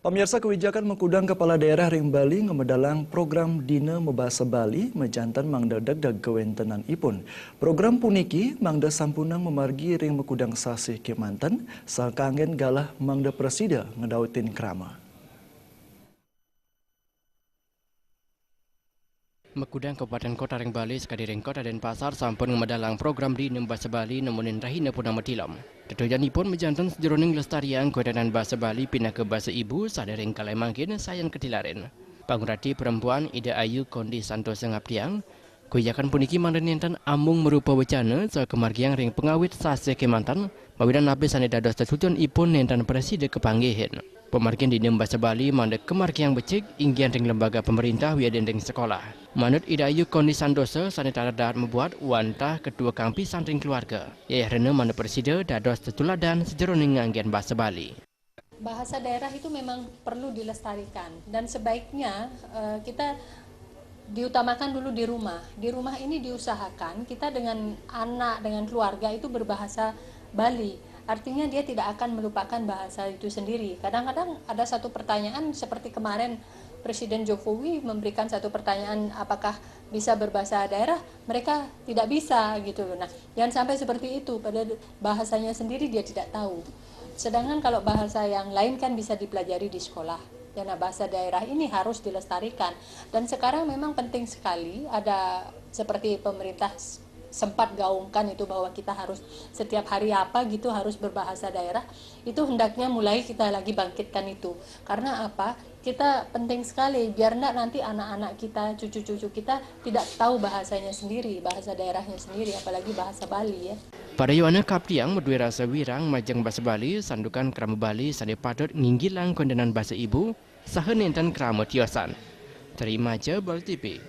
Pemirsa, kebijakan mengkudang kepala daerah ring Bali ngemedalang program Dina Mabasa Bali mejantan mangda dagdag kewentenan ipun. Program puniki mangda Sampunang memargi ring mengkudang sasih Kemanten sakangen galah mangda presida ngedautin krama. Mekudang Kabupaten Kota ring Bali sekadiring Kota Denpasar sampun ngemedalang program Dina Mabasa Bali nemunin rahina punama tilam. Tujuanipun mejantan sejeroning lestarian kewentenan bahasa Bali pindah ke bahasa ibu sadaring kalai mangkin sayan ketilaren. Pangurati perempuan Ida Ayu Kondi Santosa Ngaptiang, kebijakan puniki mandanentan amung merupa wacana soal kemargiang ring pengawit sase Kemanten, mawidan nabe sane dados tetujuan ipun nentan presiden kepanggihin. Pemargian di Bahasa Bali mandek kemargiang becik inggian ring lembaga pemerintah wia dendeng sekolah. Manut Ida Ayu Kondi Santosa sanitara dahat membuat wantah kedua kampi santring keluarga. Yayah rene mandek presiden dados tetuladan sejeroning nganggian Bahasa Bali. Bahasa daerah itu memang perlu dilestarikan dan sebaiknya kita diutamakan dulu di rumah. Di rumah ini diusahakan kita dengan anak, dengan keluarga itu berbahasa Bali. Artinya dia tidak akan melupakan bahasa itu sendiri. Kadang-kadang ada satu pertanyaan seperti kemarin Presiden Jokowi memberikan satu pertanyaan apakah bisa berbahasa daerah, mereka tidak bisa gitu loh. Nah, jangan sampai seperti itu, pada bahasanya sendiri dia tidak tahu. Sedangkan kalau bahasa yang lain kan bisa dipelajari di sekolah. Dan bahasa daerah ini harus dilestarikan. Dan sekarang memang penting sekali ada seperti pemerintah sempat gaungkan itu bahwa kita harus setiap hari apa gitu harus berbahasa daerah, itu hendaknya mulai kita lagi bangkitkan itu. Karena apa? Kita penting sekali biar nanti anak-anak kita, cucu-cucu kita tidak tahu bahasanya sendiri, bahasa daerahnya sendiri, apalagi bahasa Bali ya. Pada Yohana Kaptiang medue rasa wirang majeng bahasa Bali sandukan krama Bali sane patut nginggilang kondenan bahasa ibu sahen enten krama tiosan. Terima aja Bali TV.